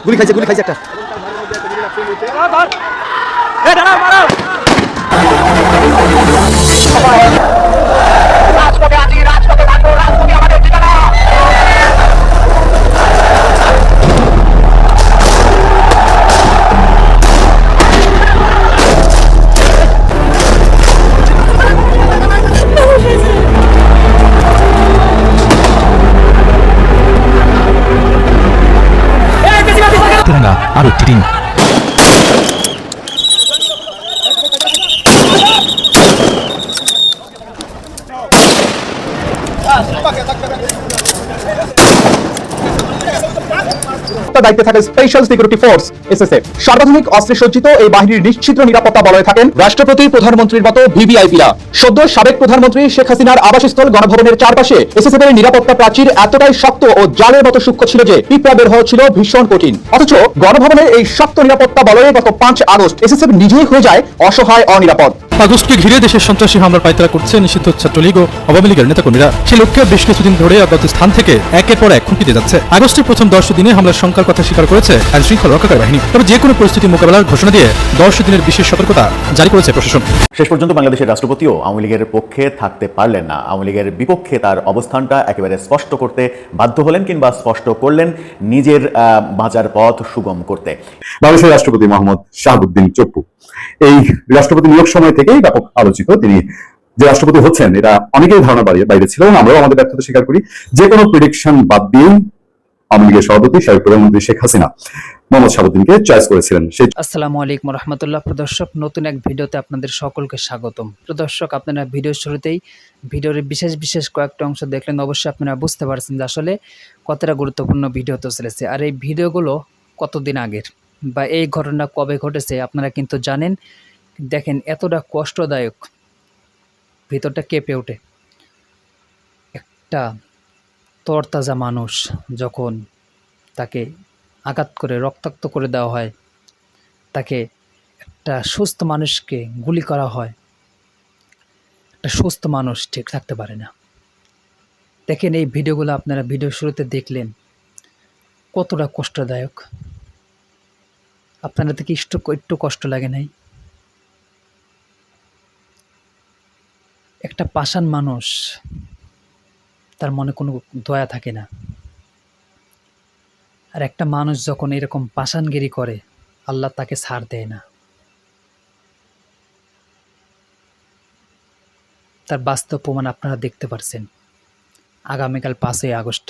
গুলি খাইছে একটা। আরো টিং দায়িত্বে থাকে স্পেশাল সিকিউরিটি ফোর্স এসএসএফ। সর্বাধুনিক অস্ত্রে সজ্জিত এই বাহিনীর নিশ্চিত নিরাপত্তা বলয়ে থাকেন রাষ্ট্রপতি, প্রধানমন্ত্রীর মতো ভিভিআইপিরা। সদ্য সাবেক প্রধানমন্ত্রী শেখ হাসিনার আবাসস্থল গণভবনের চারপাশে এসএসএফ এর নিরাপত্তা প্রাচীর এতটাই শক্ত ও জালের মতো সূক্ষ্ম ছিল যে পিঁপড়া বের হওয়া ছিল ভীষণ কঠিন। অথচ গণভবনের এই শক্ত নিরাপত্তা বলয়ে গত 5 আগস্ট এসএসএফ নিজেই হয়ে যায় অসহায়, অনিরাপদ। আগস্টকে ঘিরে দেশের সন্ত্রাসী হামলার পায়তারা করছে নিষিদ্ধ ছাত্রলীগ ও আওয়ামী লীগের নেতাকর্মীরা। সে লক্ষ্যে বেশ কিছুদিন ধরে অজ্ঞাত স্থান থেকে একের পর এক হুমকি দিয়ে যাচ্ছে। আগস্টের প্রথম 10 দিনে হামলার সংখ্যার কথা স্বীকার করেছে আইন শৃঙ্খলা রক্ষাকারী বাহিনী। তবে যে কোনো পরিস্থিতি মোকাবেলার ঘোষণা দিয়ে 10 দিনের বিশেষ সতর্কতা জারি করেছে প্রশাসন। শেষ পর্যন্ত বাংলাদেশের রাষ্ট্রপতিও আওয়ামী লীগের পক্ষে থাকতে পারলেন না। আওয়ামী লীগের বিপক্ষে তার অবস্থানটা একেবারে স্পষ্ট করতে বাধ্য হলেন, কিংবা স্পষ্ট করলেন নিজের বাঁচার পথ সুগম করতে। বাংলাদেশের রাষ্ট্রপতি মোহাম্মদ শাহাবুদ্দিন চপ্পু এই রাষ্ট্রপতি নিয়োগ সময় থেকেই ব্যাপক আলোচিত। তিনি যে রাষ্ট্রপতি হচ্ছেন এটা অনেকেই ধারণা বাইরে ছিল, এবং আমরাও আমাদের ব্যর্থতা স্বীকার করি। যে কোনো প্রেডিকশন বাদ দিয়ে আওয়ামী লীগের সভাপতি সাবেক প্রধানমন্ত্রী শেখ হাসিনা মোহাম্মদ শাহাবুদ্দিনকে চয়েস করেছিলেন। আসসালামু আলাইকুম রহমতুল্লাহ। প্রদর্শক, নতুন এক ভিডিওতে আপনাদের সকলকে স্বাগতম। প্রদর্শক, আপনারা ভিডিওর শুরুতেই ভিডিওর বিশেষ কয়েকটা অংশ দেখলেন। অবশ্যই আপনারা বুঝতে পারছেন যে আসলে কতটা গুরুত্বপূর্ণ ভিডিও তো চলেছে। আর এই ভিডিওগুলো কতদিন আগের বা এই ঘটনা কবে ঘটেছে আপনারা কিন্তু জানেন। দেখেন, এতটা কষ্টদায়ক, ভিতরটা কেঁপে ওঠে। একটা তরতাজা মানুষ যখন তাকে আঘাত করে রক্তাক্ত করে দেওয়া হয়, তাকে একটা সুস্থ মানুষকে গুলি করা হয়, একটা সুস্থ মানুষ ঠিক থাকতে পারে না। দেখেন, এই ভিডিওগুলো আপনারা ভিডিও শুরুতে দেখলেন, কতটা কষ্টদায়ক। আপনারা থেকে একটু কষ্ট লাগে নাই? একটা পাষাণ মানুষ, তার মনে কোনো দয়া থাকে না। আর একটা মানুষ যখন এরকম পাষাণগিরি করে, আল্লাহ তাকে ছাড় দেয় না। তার বাস্তব প্রমাণ আপনারা দেখতে পারছেন। আগামীকাল 5ই আগস্ট,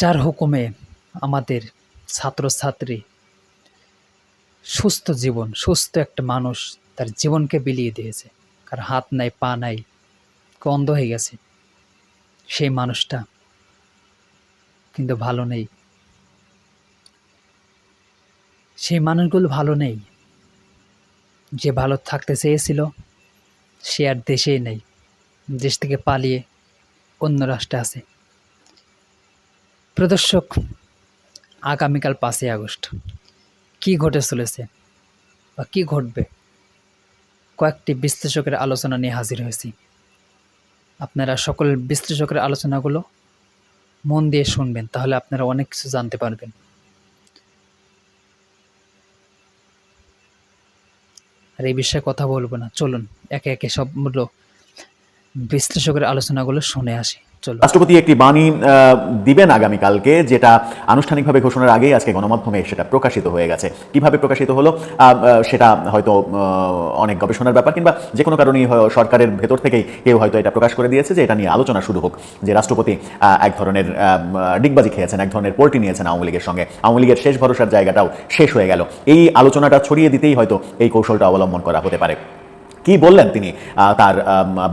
যার হুকুমে আমাদের ছাত্রছাত্রী সুস্থ জীবন, সুস্থ একটা মানুষ তার জীবনকে বিলিয়ে দিয়েছে। কার হাত নাই, পা নাই, অন্ধ হয়ে গেছে, সেই মানুষটা কিন্তু ভালো নেই। সেই মানুষগুলো ভালো নেই। যে ভালো থাকতে চেয়েছিল সে আর দেশেই নেই, দেশ থেকে পালিয়ে অন্য রাষ্ট্রে আছে। প্রদর্শক, আগামীকাল 5ই আগস্ট কী ঘটে চলেছে বা কী ঘটবে, কয়েকটি বিশ্লেষকের আলোচনা নিয়ে হাজির হয়েছি। আপনারা সকল বিশ্লেষকের আলোচনাগুলো মন দিয়ে শুনবেন, তাহলে আপনারা অনেক কিছু জানতে পারবেন। আর এই বিষয়ে কথা বলবো না, চলুন একে একে সবগুলো বিশ্লেষকের আলোচনাগুলো শুনে আসি। রাষ্ট্রপতি একটি বাণী দিবেন আগামীকালকে, যেটা আনুষ্ঠানিকভাবে ঘোষণার আগেই আজকে গণমাধ্যমে সেটা প্রকাশিত হয়ে গেছে। কিভাবে প্রকাশিত হলো সেটা হয়তো অনেক গবেষণার ব্যাপার, কিংবা যে কোনো কারণেই সরকারের ভেতর থেকেই কেউ হয়তো এটা প্রকাশ করে দিয়েছে যে এটা নিয়ে আলোচনা শুরু হোক, যে রাষ্ট্রপতি এক ধরনের ডিগবাজি খেয়েছেন, এক ধরনের পোল্টি নিয়েছেন আওয়ামী লীগের সঙ্গে, আওয়ামী লীগের শেষ ভরসার জায়গাটাও শেষ হয়ে গেল। এই আলোচনাটা ছড়িয়ে দিতেই হয়তো এই কৌশলটা অবলম্বন করা হতে পারে। কি বললেন তিনি তার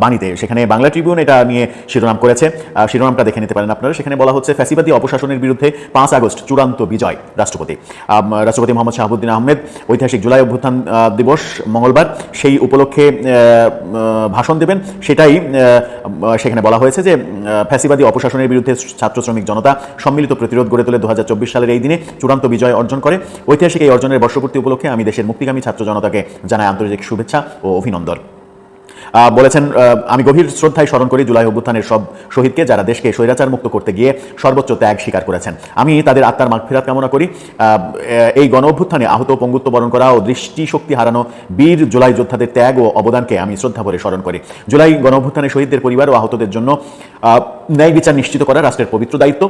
বাণীতে, সেখানে বাংলা ট্রিবিউন এটা নিয়ে শিরোনাম করেছে। শিরোনামটা দেখে নিতে পারেন আপনারা। সেখানে বলা হচ্ছে, ফ্যাসিবাদী অপশাসনের বিরুদ্ধে 5 আগস্ট চূড়ান্ত বিজয় রাষ্ট্রপতি মোহাম্মদ শাহাবুদ্দিন আহমেদ ঐতিহাসিক জুলাই অভ্যুত্থান দিবস মঙ্গলবার, সেই উপলক্ষে ভাষণ দেবেন। সেটাই সেখানে বলা হয়েছে যে ফ্যাসিবাদী অপশাসনের বিরুদ্ধে ছাত্র শ্রমিক জনতা সম্মিলিত প্রতিরোধ গড়ে তোলে 2024 সালের এই দিনে চূড়ান্ত বিজয় অর্জন করে। ঐতিহাসিক এই অর্জনের বর্ষপূর্তি উপলক্ষে আমি দেশের মুক্তিগামী ছাত্র জনতাকে জানাই আন্তর্জাতিক শুভেচ্ছা ও অভিনন্দন। বলেছেন, আমি গভীর শ্রদ্ধায় স্মরণ করি জুলাই অভ্যুত্থানের সব শহীদকে যারা দেশকে স্বৈরাচার মুক্ত করতে গিয়ে সর্বোচ্চ ত্যাগ স্বীকার করেছেন। আমি তাদের আত্মার মাগফিরাত কামনা করি। এই গণ অভ্যুত্থানে আহত পঙ্গুত্ব বরণ করা ও দৃষ্টিশক্তি হারানো বীর জুলাই যোদ্ধাদের ত্যাগ ও অবদানকে আমি শ্রদ্ধা ভরে স্মরণ করি। জুলাই গণ অভ্যুত্থানে শহীদদের পরিবার ও আহতদের জন্য ন্যায় বিচার নিশ্চিত করা রাষ্ট্রের পবিত্র দায়িত্ব।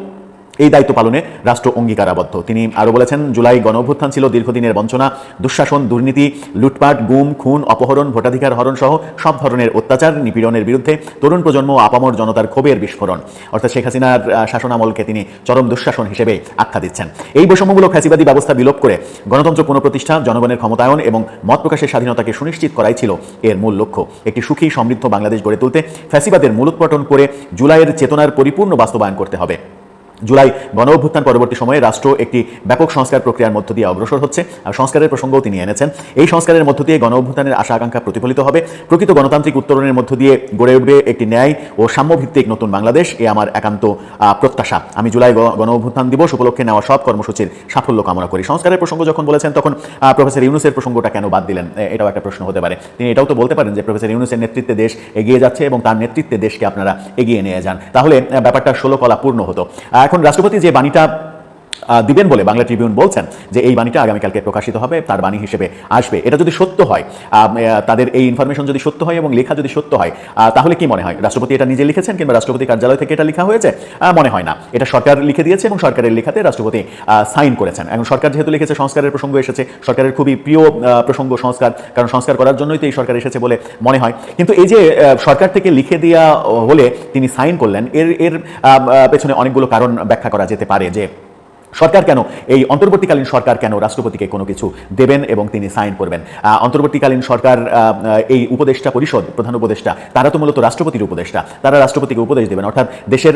এই দায়িত্ব পালনে রাষ্ট্র অঙ্গীকারাবদ্ধ। তিনি আরও বলেছেন, জুলাই গণ অভ্যুত্থান ছিল দীর্ঘদিনের বঞ্চনা, দুঃশাসন, দুর্নীতি, লুটপাট, গুম, খুন, অপহরণ, ভোটাধিকার হরণ সহ সব ধরনের অত্যাচার নিপীড়নের বিরুদ্ধে তরুণ প্রজন্ম ও আপামর জনতার ক্ষোভের বিস্ফোরণ। অর্থাৎ শেখ হাসিনার শাসনামলকে তিনি চরম দুঃশাসন হিসেবে আখ্যা দিচ্ছেন। এই বৈষম্যমূলক ফ্যাসিবাদী ব্যবস্থা বিলোপ করে গণতন্ত্র পুনঃপ্রতিষ্ঠা, জনগণের ক্ষমতায়ন এবং মত প্রকাশের স্বাধীনতাকে সুনিশ্চিত করাই ছিল এর মূল লক্ষ্য। একটি সুখী সমৃদ্ধ বাংলাদেশ গড়ে তুলতে ফ্যাসিবাদের মূলোৎপাটন করে জুলাইয়ের চেতনার পরিপূর্ণ বাস্তবায়ন করতে হবে। জুলাই গণ অভ্যুত্থান পরবর্তী সময়ে রাষ্ট্র একটি ব্যাপক সংস্কার প্রক্রিয়ার মধ্য দিয়ে অগ্রসর হচ্ছে। আর সংস্কারের প্রসঙ্গও তিনি এনেছেন। এই সংস্কারের মধ্য দিয়ে গণ অভ্যুত্থানের আশা আকাঙ্ক্ষা প্রতিফলিত হবে। প্রকৃত গণতান্ত্রিক উত্তরণের মধ্য দিয়ে গড়ে উঠবে একটি ন্যায় ও সাম্যভিত্তিক নতুন বাংলাদেশ। এ আমার একান্ত প্রত্যাশা। আমি জুলাই গণ অভ্যুত্থান দিবস উপলক্ষে নেওয়া সব কর্মসূচির সাফল্য কামনা করি। সংস্কারের প্রসঙ্গ যখন বলেছেন তখন প্রফেসর ইউনূসের প্রসঙ্গটা কেন বাদ দিলেন, এটাও একটা প্রশ্ন হতে পারে। তিনি এটাও তো বলতে পারেন যে প্রফেসর ইউনূসের নেতৃত্বে দেশ এগিয়ে যাচ্ছে এবং তার নেতৃত্বে দেশকে আপনারা এগিয়ে নিয়ে যান, তাহলে ব্যাপারটা 16 কলা পূর্ণ হতো। এখন রাষ্ট্রপতি যে বাণীটা দিবেন বলে বাংলা ট্রিবিউন বলছেন যে এই বাণীটা আগামীকালকে প্রকাশিত হবে, তার বাণী হিসেবে আসবে। এটা যদি সত্য হয়, তাদের এই ইনফরমেশন যদি সত্য হয় এবং লেখা যদি সত্য হয়, তাহলে কি মনে হয় রাষ্ট্রপতি এটা নিজে লিখেছেন কিংবা রাষ্ট্রপতি কার্যালয় থেকে এটা লেখা হয়েছে? মনে হয় না। এটা সরকার লিখে দিয়েছে এবং সরকারের লেখাতে রাষ্ট্রপতি সাইন করেছেন। এখন সরকার যেহেতু লিখেছে, সংস্কারের প্রসঙ্গ এসেছে, সরকারের খুবই প্রিয় প্রসঙ্গ সংস্কার, কারণ সংস্কার করার জন্যই তো এই সরকার এসেছে বলে মনে হয়। কিন্তু এই যে সরকার থেকে লিখে দেওয়া হলে তিনি সাইন করলেন, এর পেছনে অনেকগুলো কারণ ব্যাখ্যা করা যেতে পারে। যে সরকার কেন, এই অন্তর্বর্তীকালীন সরকার কেন রাষ্ট্রপতিকে কোনো কিছু দেবেন এবং তিনি সাইন করবেন? অন্তর্বর্তীকালীন সরকার, এই উপদেষ্টা পরিষদ, প্রধান উপদেষ্টা, তারা তো মূলত রাষ্ট্রপতির উপদেষ্টা, তারা রাষ্ট্রপতিকে উপদেশ দেবেন। অর্থাৎ দেশের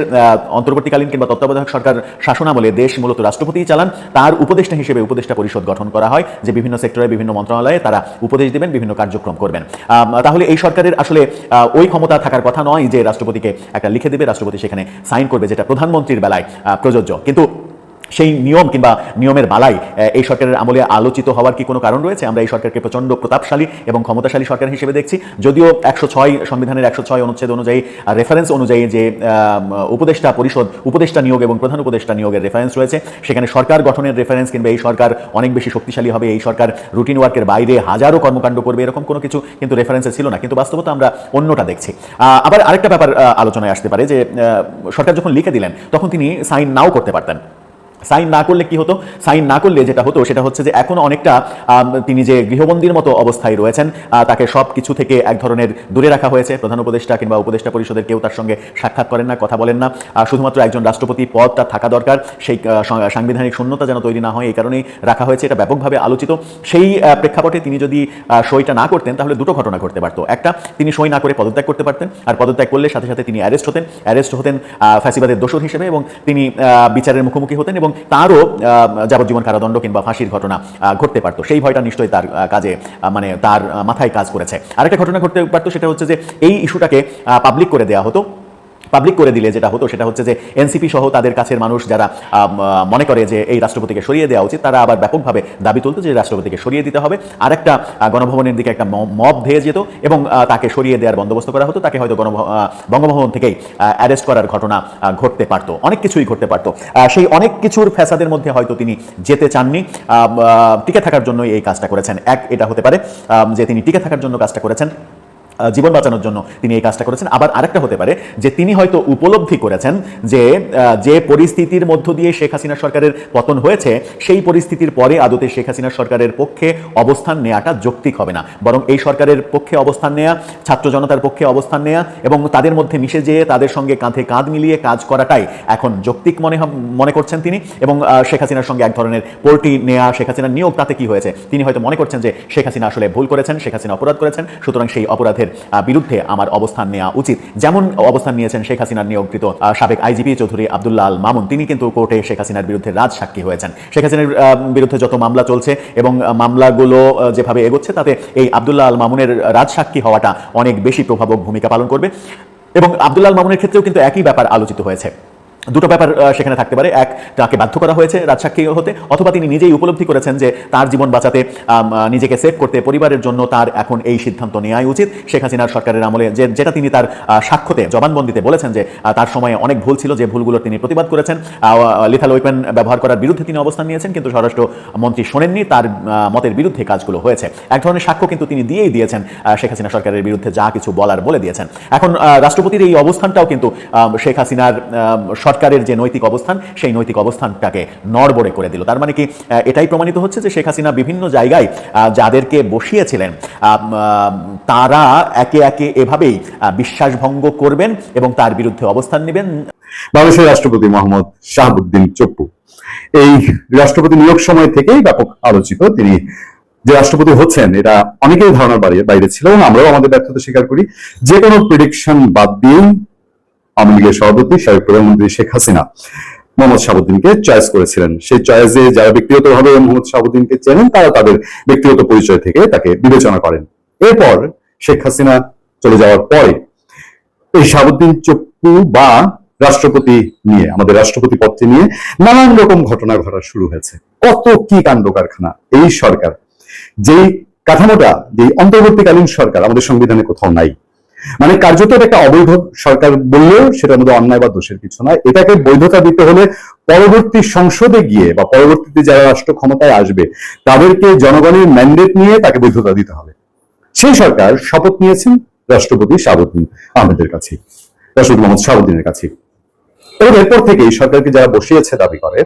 অন্তর্বর্তীকালীন কিংবা তত্ত্বাবধায়ক সরকার শাসনামলে দেশ মূলত রাষ্ট্রপতিই চালান। তার উপদেষ্টা হিসেবে উপদেষ্টা পরিষদ গঠন করা হয়, যে বিভিন্ন সেক্টরে বিভিন্ন মন্ত্রণালয়ে তারা উপদেশ দেবেন, বিভিন্ন কার্যক্রম করবেন। তাহলে এই সরকারের আসলে ওই ক্ষমতা থাকার কথা নয় যে রাষ্ট্রপতিকে একটা লিখে দেবে, রাষ্ট্রপতি সেখানে সাইন করবে, যেটা প্রধানমন্ত্রীর বেলায় প্রযোজ্য। কিন্তু সেই নিয়ম কিংবা নিয়মের বালাই এই সরকারের আমলে আলোচিত হওয়ার কি কোনো কারণ রয়েছে? আমরা এই সরকারকে প্রচণ্ড প্রতাপশালী এবং ক্ষমতাশালী সরকার হিসেবে দেখছি। যদিও 106 সংবিধানের 106 অনুচ্ছেদ অনুযায়ী, রেফারেন্স অনুযায়ী যে উপদেষ্টা পরিষদ, উপদেষ্টা নিয়োগ এবং প্রধান উপদেষ্টা নিয়োগের রেফারেন্স রয়েছে, সেখানে সরকার গঠনের রেফারেন্স কিংবা এই সরকার অনেক বেশি শক্তিশালী হবে, এই সরকার রুটিন ওয়ার্কের বাইরে হাজারো কর্মকাণ্ড করবে, এরকম কোনো কিছু কিন্তু রেফারেন্সে ছিল না। কিন্তু বাস্তবতা আমরা অন্যটা দেখছি। আবার আরেকটা ব্যাপার আলোচনায় আসতে পারে যে সরকার যখন লিখে দিলেন তখন তিনি সাইন নাও করতে পারতেন। সাইন না করলে কি হতো? সাইন না করলে যেটা হতো সেটা হচ্ছে যে এখন অনেকটা তিনি যে গৃহবন্দীর মতো অবস্থায় রয়েছেন, তাকে সব কিছু থেকে এক ধরনের দূরে রাখা হয়েছে। প্রধান উপদেষ্টা কিংবা উপদেষ্টা পরিষদের কেউ তার সঙ্গে সাক্ষাৎ করেন না, কথা বলেন না। শুধুমাত্র একজন রাষ্ট্রপতি পদটা থাকা দরকার, সেই সাংবিধানিক শূন্যতা যেন তৈরি না হয় এই কারণেই রাখা হয়েছে। এটা ব্যাপকভাবে আলোচিত। সেই প্রেক্ষাপটে তিনি যদি সইটা না করতেন তাহলে দুটো ঘটনা ঘটতে পারত। একটা, তিনি সই না করে পদত্যাগ করতে পারতেন, আর পদত্যাগ করলে সাথে সাথে তিনি অ্যারেস্ট হতেন ফ্যাসিবাদের দোষর হিসেবে, এবং তিনি বিচারের মুখোমুখি হতেন এবং তারও যাবজ্জীবন কারাদণ্ড কিংবা ফাঁসির ঘটনা ঘটতে পারত। সেই ভয়টা নিশ্চয়ই তার কাজে, মানে তার মাথায় কাজ করেছে। আরেকটা ঘটনা ঘটতে পারতো, সেটা হচ্ছে যে এই ইস্যুটাকে পাবলিক করে দেওয়া হতো। পাবলিক করে দিলে যেটা হতো সেটা হচ্ছে যে এনসিপি সহ তাদের কাছের মানুষ যারা মনে করে যে এই রাষ্ট্রপতিকে সরিয়ে দেওয়া উচিত, তারা আবার ব্যাপকভাবে দাবি তুলত যে রাষ্ট্রপতিকে সরিয়ে দিতে হবে। আর একটা গণভবনের দিকে একটা মব ধেয়ে যেত এবং তাকে সরিয়ে দেওয়ার বন্দোবস্ত করা হতো। তাকে হয়তো বঙ্গভবন থেকেই অ্যারেস্ট করার ঘটনা ঘটতে পারত, অনেক কিছুই ঘটতে পারত। সেই অনেক কিছুর ফ্যাসাদের মধ্যে হয়তো তিনি যেতে চাননি, টিকে থাকার জন্যই এই কাজটা করেছেন। এটা হতে পারে যে তিনি টিকে থাকার জন্য কাজটা করেছেন, জীবন বাঁচানোর জন্য তিনি এই কাজটা করেছেন। আবার আরেকটা হতে পারে যে তিনি হয়তো উপলব্ধি করেছেন যে পরিস্থিতির মধ্য দিয়ে শেখ হাসিনা সরকারের পতন হয়েছে, সেই পরিস্থিতির পরে আদতে শেখ হাসিনা সরকারের পক্ষে অবস্থান নেওয়াটা যৌক্তিক হবে না, বরং এই সরকারের পক্ষে অবস্থান নেওয়া, ছাত্র জনতার পক্ষে অবস্থান নেওয়া এবং তাদের মধ্যে মিশে যেয়ে তাদের সঙ্গে কাঁধে কাঁধ মিলিয়ে কাজ করাটাই এখন যৌক্তিক মনে করছেন তিনি। এবং শেখ হাসিনার সঙ্গে এক ধরনের পোর্টি নেওয়া, শেখ হাসিনার নিয়োগ, তাতে কি হয়েছে? তিনি হয়তো মনে করছেন যে শেখ হাসিনা আসলে ভুল করেছেন, শেখ হাসিনা অপরাধ করেছেন, সুতরাং সেই অপরাধের বিরুদ্ধে আমার অবস্থান নেওয়া উচিত। যেমন অবস্থান নিয়েছেন শেখ হাসিনার নিয়োগকৃত সাবেক আইজিপি চৌধুরী আব্দুল্লাহ আল মামুন। তিনি কিন্তু কোর্টে শেখ হাসিনার বিরুদ্ধে রাজ সাক্ষী হয়েছেন। শেখ হাসিনার বিরুদ্ধে যত মামলা চলছে এবং মামলাগুলো যেভাবে এগোচ্ছে, তাতে এই আব্দুল্লাহ আল মামুনের রাজ সাক্ষী হওয়াটা অনেক বেশি প্রভাবক ভূমিকা পালন করবে। এবং আব্দুল্লাহ আল মামুনের ক্ষেত্রেও কিন্তু একই ব্যাপার আলোচিত হয়েছে। দুটো ব্যাপার সেখানে থাকতে পারে। এক, তাকে বাধ্য করা হয়েছে রাজসাক্ষী হতে, অথবা তিনি নিজেই উপলব্ধি করেছেন যে তার জীবন বাঁচাতে, নিজেকে সেভ করতে, পরিবারের জন্য তার এখন এই সিদ্ধান্ত নেওয়াই উচিত। শেখ হাসিনার সরকারের আমলে যেটা তিনি তার সাক্ষ্যতে, জবানবন্দিতে বলেছেন যে তার সময়ে অনেক ভুল ছিল, যে ভুলগুলোর তিনি প্রতিবাদ করেছেন, লিথাল ওয়েপন ব্যবহার করার বিরুদ্ধে তিনি অবস্থান নিয়েছেন, কিন্তু স্বরাষ্ট্রমন্ত্রী শোনেননি, তার মতের বিরুদ্ধে কাজগুলো হয়েছে। এক ধরনের সাক্ষ্য কিন্তু তিনি দিয়েই দিয়েছেন, শেখ হাসিনা সরকারের বিরুদ্ধে যা কিছু বলার বলে দিয়েছেন। এখন রাষ্ট্রপতির এই অবস্থানটাও কিন্তু শেখ হাসিনার সরকারের যে নৈতিক অবস্থান, সেই নৈতিক অবস্থানটাকে নড়বড়ে করে দিল। তার মানে কি এটাই প্রমাণিত হচ্ছে যে শেখ হাসিনা বিভিন্ন জায়গায় যাদেরকে বসিয়েছিলেন তারা একে একে এভাবেই বিশ্বাসভঙ্গ করবেন এবং তার বিরুদ্ধে অবস্থান নেবেন। বাংলাদেশের রাষ্ট্রপতি মোহাম্মদ শাহাবুদ্দিন চপ্পু এই রাষ্ট্রপতি নিয়োগ সময় থেকেই ব্যাপক আলোচিত। তিনি যে রাষ্ট্রপতি হচ্ছেন এটা অনেকেই ধারণার বাইরে ছিল, এবং আমরাও আমাদের ব্যর্থতা স্বীকার করি। যে কোনো প্রেডিকশন বাদ দিয়েই আওয়ামী লীগের সভাপতি সাবেক প্রধানমন্ত্রী শেখ হাসিনা মোহাম্মদ শাহাবুদ্দিনকে চয়েস করেছিলেন। সেই চয়েসে যারা ব্যক্তিগতভাবে মোহাম্মদ শাহাবুদ্দিনকে চেনেন তারা তাদের ব্যক্তিগত পরিচয় থেকে তাকে বিবেচনা করেন। এরপর শেখ হাসিনা চলে যাওয়ার পরে এই শাহাবুদ্দিন চপ্পু বা রাষ্ট্রপতি নিয়ে, আমাদের রাষ্ট্রপতি পদটি নিয়ে নানান রকম ঘটনা ঘটা শুরু হয়েছে। কত কি কাণ্ড কারখানা। এই সরকার, যেই কাঠামোটা, যে অন্তর্বর্তীকালীন সরকার আমাদের সংবিধানে কোথাও নাই, মানে কার্যত একটা অবৈধ সরকার বললেও সেটার মধ্যে অন্যায় বা দোষের কিছু নয়। এটাকে বৈধতা দিতে হলে পরবর্তী সংসদে গিয়ে বা পরবর্তীতে যারা রাষ্ট্র ক্ষমতায় আসবে তাদেরকে জনগণের ম্যান্ডেট নিয়ে তাকে বৈধতা দিতে হবে। সেই সরকার শপথ নিয়েছেন রাষ্ট্রপতি শাহাবুদ্দিন আহমেদের কাছে, রাষ্ট্রপতি মোহাম্মদ শাহাবুদ্দিনের কাছে। এবং এরপর থেকে এই সরকারকে যারা বসিয়েছে দাবি করে,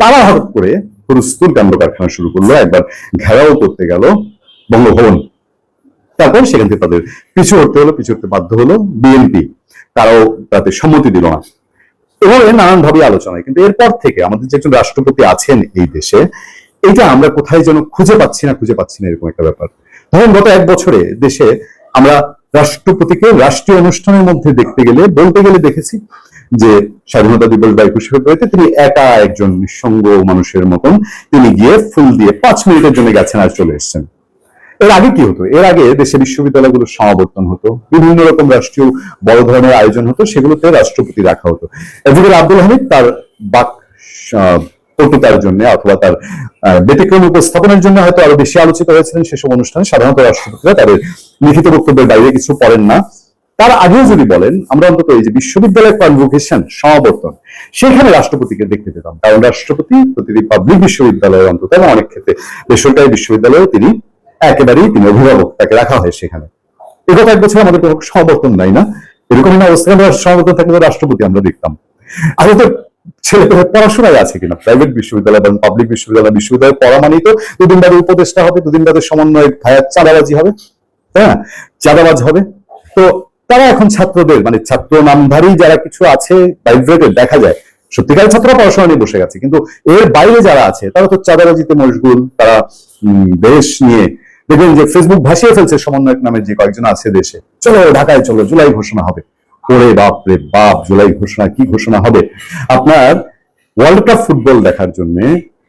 তারা হঠাৎ করে হুলস্থুল কাণ্ড কারখানা শুরু করলো। একবার ঘেরাও করতে গেল বঙ্গভবন, তারপর সেখান থেকে তাদের পিছু হটতে বাধ্য হলো বিএনপি, তারাও তাতে সম্মতি দিল না। এভাবে নানানভাবে আলোচনায়, কিন্তু এরপর থেকে আমাদের যে একজন রাষ্ট্রপতি আছেন এই দেশে, এটা আমরা কোথায় যেন খুঁজে পাচ্ছি না এরকম একটা ব্যাপার। ধরুন গত এক বছরে দেশে আমরা রাষ্ট্রপতিকে রাষ্ট্রীয় অনুষ্ঠানের মধ্যে বলতে গেলে দেখেছি যে স্বাধীনতা দিবস বা 21শে ফেব্রুয়ারিতে তিনি একা একজন নিঃসঙ্গ মানুষের মতন তিনি গিয়ে ফুল দিয়ে 5 মিনিটের জন্য গেছেন আর চলে এসছেন। এর আগে কি হতো? এর আগে দেশে বিশ্ববিদ্যালয়গুলোর সমাবর্তন হতো, বিভিন্ন রকম রাষ্ট্রীয় বড় ধরনের আয়োজন হতো, সেগুলোতে রাষ্ট্রপতি রাখা হতো। অ্যাডভোকেট আব্দুল হামিদ তার বাক পটুতার জন্য অথবা তার ব্যতিক্রম উপস্থাপনের জন্য হয়তো আরো বেশি আলোচিত হয়েছিলেন সেসব অনুষ্ঠানে। সাধারণত রাষ্ট্রপতিরা তাদের লিখিত বক্তব্যের বাইরে কিছু পড়েন না। তার আগেও যদি বলেন, আমরা অন্তত এই যে বিশ্ববিদ্যালয় কনভোকেশন সমাবর্তন, সেখানে রাষ্ট্রপতিকে দেখতে পেতাম, কারণ রাষ্ট্রপতি প্রতিটি পাবলিক বিশ্ববিদ্যালয়ের অন্তত এবং অনেক ক্ষেত্রে বেসরকারি বিশ্ববিদ্যালয়ে তিনি অভিভাবক, তাকে রাখা হয় সেখানে। এগত এক বছর আমাদের কোনো সমাবর্তন নাই না, এরকম অবস্থায় সমাবর্তন থাকলে রাষ্ট্রপতি আমরা দেখতাম। আরো তো ছেলে পড়াশোনায় আছে কিনা, প্রাইভেট বিশ্ববিদ্যালয় বা পাবলিক বিশ্ববিদ্যালয়ে পড়া মানেই তো দুদিন বাদে উপদেষ্টা হবে, দুদিন বাদে সমন্বয় ভাইয়া চাঁদাবাজি হবে, হ্যাঁ চাঁদাবাজ হবে। তো তারা এখন ছাত্রদের, মানে ছাত্র নামধারী যারা কিছু আছে প্রাইভেটে দেখা যায়, সত্যিকারের ছাত্ররা পড়াশোনা নিয়ে বসে গেছে, কিন্তু এর বাইরে যারা আছে তারা তো চাঁদাবাজিতে মশগুল। তারা দেশ নিয়ে দেখবেন যে ফেসবুক ভাসিয়ে ফেলছে সমন্বয়ক নামের যে কয়েকজন আছে দেশে, চলো ঢাকায় চলো, জুলাই ঘোষণা হবে। ওরে বাপ রে বাপ, জুলাই ঘোষণা, কি ঘোষণা হবে? আপনার ওয়ার্ল্ড কাপ ফুটবল দেখার জন্য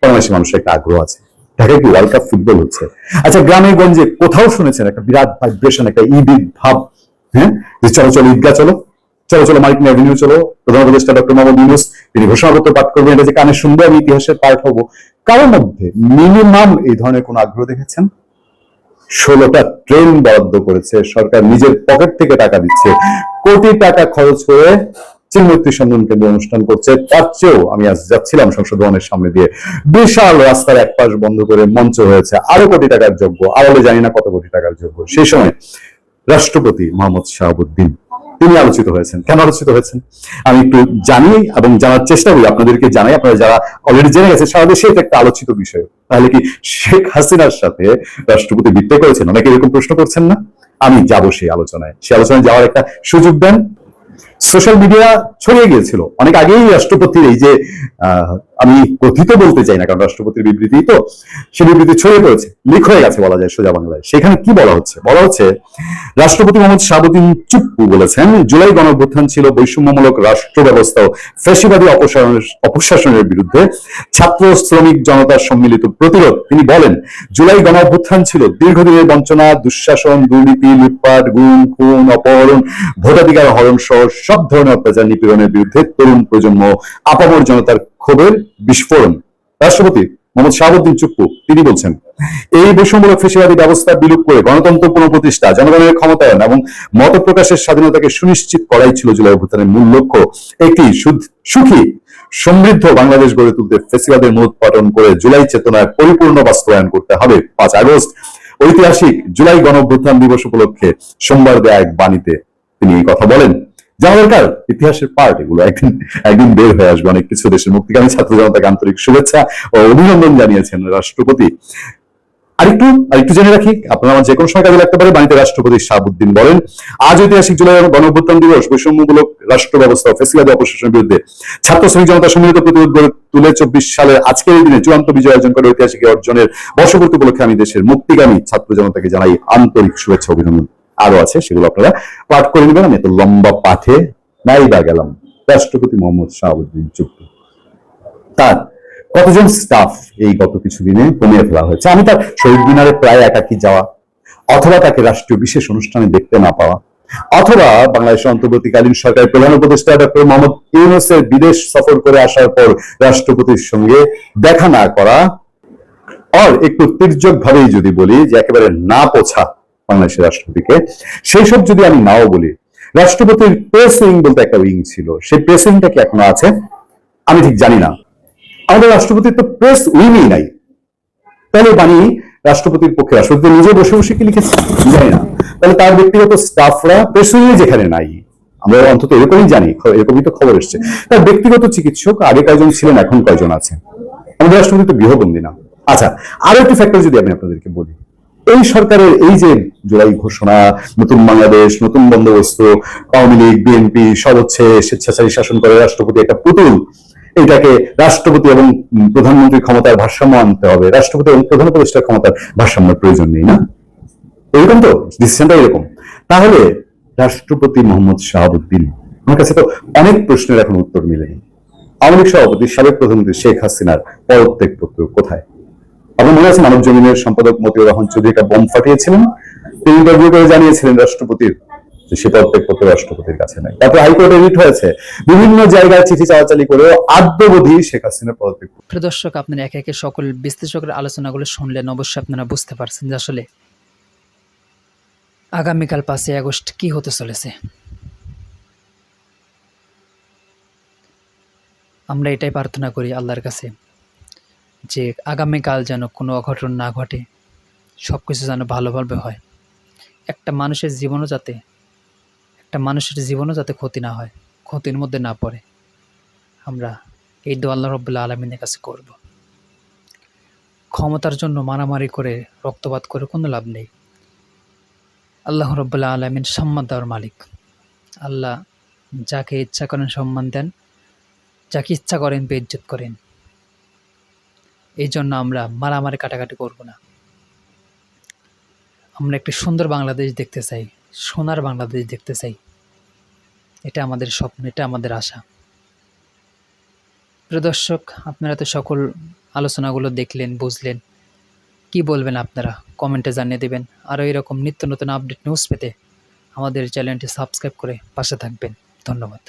বাংলাদেশের মানুষের একটা আগ্রহ আছে। ঢাকায় কি ওয়ার্ল্ড কাপ ফুটবল হচ্ছে? আচ্ছা, গ্রামে গঞ্জে কোথাও শুনেছেন একটা বিরাট ভাইব্রেশন, একটা ঈদের ভাব, হ্যাঁ, যে চলো চলো ঈদগাহ চলো, চলো চলো মার্কিন অ্যাভিনিউ চলো, প্রধান উপদেষ্টা ডক্টর মোহাম্মদ ইউনূস তিনি ঘোষণাপত্র পাঠ করবেন, এটা যে কানে শুনবো আমি ইতিহাসের পার্ট হবো। কারোর মধ্যে মিনিমাম এই ধরনের কোন আগ্রহ দেখেছেন? 16টা ট্রেন বরাদ্দ করেছে সরকার, নিজের পকেট থেকে টাকা দিচ্ছে, কোটি টাকা খরচ করে চিন্মূর্তি সন্ধান কেন্দ্র অনুষ্ঠান করছে। তার চেয়েও আমি আজ যাচ্ছিলাম সংসদ ভবনের সামনে দিয়ে, বিশাল রাস্তার এক পাশ বন্ধ করে মঞ্চ হয়েছে, আরো কোটি টাকার যোগ্য, আড়ালে জানি না কত কোটি টাকার যোগ্য। সেই সময় রাষ্ট্রপতি মোহাম্মদ শাহাবুদ্দিন তিনি আলোচিত হয়েছেন। কেন আলোচিত হয়েছেন আমি একটু জানি এবং জানার চেষ্টা করি, আপনাদেরকে জানাই। আপনারা যারা অলরেডি জেনে গেছেন, সারা দেশে এটা একটা আলোচিত বিষয়। তাহলে কি শেখ হাসিনার সাথে রাষ্ট্রপতি বিদ্রোহ করেছেন? অনেকে এরকম প্রশ্ন করছেন না? আমি যাবো সেই আলোচনায় যাওয়ার একটা সুযোগ দেন। সোশ্যাল মিডিয়া ছড়িয়ে গিয়েছিল অনেক আগেই রাষ্ট্রপতির এই যে আমি কথিত বলতে চাই না, কারণ রাষ্ট্রপতির বিবৃতি তো, সে বিবৃতি ছড়িয়ে পড়েছে, লিক হয়ে গেছে বলা যায় সোজা বাংলায়। সেখানে কি বলা হচ্ছে? রাষ্ট্রপতি মোহাম্মদ শাহাবুদ্দিন চুপ্পু বলেছেন, জুলাই গণঅভ্যুত্থান ছিল বৈষম্যমূলক রাষ্ট্র ব্যবস্থা ও ফ্যাসিবাদী অপশাসনের বিরুদ্ধে ছাত্র শ্রমিক জনতার সম্মিলিত প্রতিরোধ। তিনি বলেন, জুলাই গণঅভ্যুত্থান ছিল দীর্ঘদিনের বঞ্চনা, দুঃশাসন, দুর্নীতি, লুটপাট, গুম, খুন, অপহরণ, ভোটাধিকার হরণ সহ সব ধরনের অত্যাচার নিপীড়নের বিরুদ্ধে তরুণ প্রজন্ম আপামর জনতার ক্ষোভের বিস্ফোরণ। রাষ্ট্রপতি মোহাম্মদ শাহাবুদ্দিন চুপ্পু তিনি বলছেন, এই বৈষম্যমূলক ফ্যাসিবাদী ব্যবস্থা বিলুপ করে গণতন্ত্র পুনঃপ্রতিষ্ঠা, জনগণের ক্ষমতায়ন এবং মত প্রকাশের স্বাধীনতাকে সুনিশ্চিত করাই ছিল জুলাই অভ্যুত্থানের মূল লক্ষ্য। একটি সুখী সমৃদ্ধ বাংলাদেশ গড়ে তুলতে ফ্যাসিবাদের মূলোৎপাটন করে জুলাই চেতনার পরিপূর্ণ বাস্তবায়ন করতে হবে। 5 আগস্ট ঐতিহাসিক জুলাই গণঅভ্যুত্থান দিবস উপলক্ষে সোমবার দেয়া এক বাণীতে তিনি এই কথা বলেন। জানা দরকার, ইতিহাসের পার্ট এগুলো, একদিন বের হয়ে আসবে অনেক কিছু। দেশের মুক্তিকামী ছাত্র জনতাকে আন্তরিক শুভেচ্ছা ও অভিনন্দন জানিয়েছেন রাষ্ট্রপতি। আরেকটু জেনে রাখি, আপনারা আমার যে কোনো সময় কাজে লাগতে পারে। বাণীতে রাষ্ট্রপতি শাহাবুদ্দিন বলেন, আজ ঐতিহাসিক জুলাই গণঅভ্যুত্থান দিবস বৈষম্যমূলক রাষ্ট্র ব্যবস্থা ও ফ্যাসিবাদী অপশাসনের বিরুদ্ধে ছাত্র শ্রমিক জনতা সম্মিলিত প্রতিরোধ গড়ে তুলে 24 সালের আজকের এই দিনে চূড়ান্ত বিজয় অর্জন করে ঐতিহাসিক অর্জনের বর্ষপূর্তি উপলক্ষে আমি দেশের মুক্তিকামী ছাত্র জনতাকে জানাই আন্তরিক শুভেচ্ছা অভিনন্দন। আরো আছে, সেগুলো আপনারা পাঠ করে নেবেন। আমি এত লম্বা পাঠে নাই বা গেলাম। রাষ্ট্রপতি মোহাম্মদ শাহাবুদ্দিন চুপ্পু, তার কতজন স্টাফ এই গত কিছুদিনে কমিয়ে ফেলা হয়েছে। আমি তার শহীদ মিনারে প্রায় একাকি যাওয়া, অথবা তাকে রাষ্ট্রীয় বিশেষ অনুষ্ঠানে দেখতে না পাওয়া, অথবা বাংলাদেশের অন্তর্বর্তীকালীন সরকারের প্রধান উপদেষ্টা ডক্টর মোহাম্মদ ইউনূসের বিদেশ সফর করে আসার পর রাষ্ট্রপতির সঙ্গে দেখা না করা, আর একটু তির্যক ভাবেই যদি বলি যে একেবারে না পোছা বাংলাদেশের রাষ্ট্রপতিকে, সেই সব যদি আমি নাও বলি, রাষ্ট্রপতির প্রেস উইং বলতে একটা উইং ছিল, সেই প্রেস উইংটা কি এখনো আছে আমি ঠিক জানি না। আমাদের রাষ্ট্রপতির তো প্রেস উইংই নাই। তাহলে বাণী রাষ্ট্রপতির পক্ষে রাষ্ট্রপতি নিজে বসে বসে কি লিখেছে জানি না। তাহলে তার ব্যক্তিগত স্টাফরা প্রেস উইংয়ে যেখানে নাই, আমরা অন্তত এরকমই জানি, এরকমই তো খবর এসছে, তার ব্যক্তিগত চিকিৎসক আগে কয়জন ছিলেন, এখন কয়জন আছে। আমাদের রাষ্ট্রপতি তো গৃহবন্দী না। আচ্ছা, আরো একটি ফ্যাক্টর যদি আমি আপনাদেরকে বলি, এই সরকারের এই যে জুলাই ঘোষণা, নতুন বাংলাদেশ, নতুন বন্দোবস্ত, আওয়ামী লীগ বিএনপি সব হচ্ছে স্বেচ্ছাচারী শাসন করে, রাষ্ট্রপতি একটা পুতুল, এটাকে রাষ্ট্রপতি এবং প্রধানমন্ত্রীর ক্ষমতার ভারসাম্য আনতে হবে, রাষ্ট্রপতি এবং প্রধান উপদেষ্টার ক্ষমতার ভারসাম্যের প্রয়োজন নেই, না এরকম তো ডিসিশনটা এরকম। তাহলে রাষ্ট্রপতি মোহাম্মদ শাহাবুদ্দিন, আমার কাছে তো অনেক প্রশ্নের এখন উত্তর মিলেনি। আওয়ামী লীগ সভাপতি সাবেক প্রধানমন্ত্রী শেখ হাসিনার পদত্যাগ পত্র কোথায়? আপনার মনে আছে মানব জমিনের সম্পাদক মতিউর রহমান চৌধুরী একটা বোম ফাটিয়েছিলেন, তিনি ইন্টারভিউ করে জানিয়েছিলেন রাষ্ট্রপতির যে সে পদত্যাগ পত্র রাষ্ট্রপতির কাছে নাই। তারপর হাইকোর্টে রিট হয়েছে, বিভিন্ন জায়গায় চিঠি চাওয়াচালি করেও আদ্যবধি শেখ হাসিনার পদত্যাগ। প্রিয় দর্শক, আপনারা একে একে সকল বিশ্লেষকের আলোচনাগুলো শুনলেন, অবশ্যই আপনারা বুঝতে পারছেন যে আসলে আগামীকাল 5 আগস্ট কি হতে চলেছে। আমরা এটাই প্রার্থনা করি আল্লাহর কাছে যে আগামীকাল যেন কোনো অঘটন না ঘটে, সব কিছু যেন ভালোভাবে হয়, একটা মানুষের জীবনও যাতে ক্ষতি না হয়, ক্ষতির মধ্যে না পড়ে। আমরা এই দোয়া আল্লাহ রাব্বুল আলামিনের কাছে করব। ক্ষমতার জন্য মারামারি করে, রক্তপাত করে কোনো লাভ নেই। আল্লাহ রাব্বুল আলামিন সম্মান দেওয়ার মালিক। আল্লাহ যাকে ইচ্ছা করেন সম্মান দেন, যাকে ইচ্ছা করেন বেইজ্জত করেন। এই জন্য আমরা মারামারি কাটাকাটি করব না। আমরা একটি সুন্দর বাংলাদেশ দেখতে চাই, সোনার বাংলাদেশ দেখতে চাই। এটা আমাদের স্বপ্ন, এটা আমাদের আশা। প্রিয় দর্শক, আপনারা তো সকল আলোচনাগুলো দেখলেন, বুঝলেন। কি বলবেন আপনারা কমেন্টে জানিয়ে দেবেন। আরও এরকম নিত্য নতুন আপডেট নিউজ পেতে আমাদের চ্যানেলটি সাবস্ক্রাইব করে পাশে থাকবেন। ধন্যবাদ।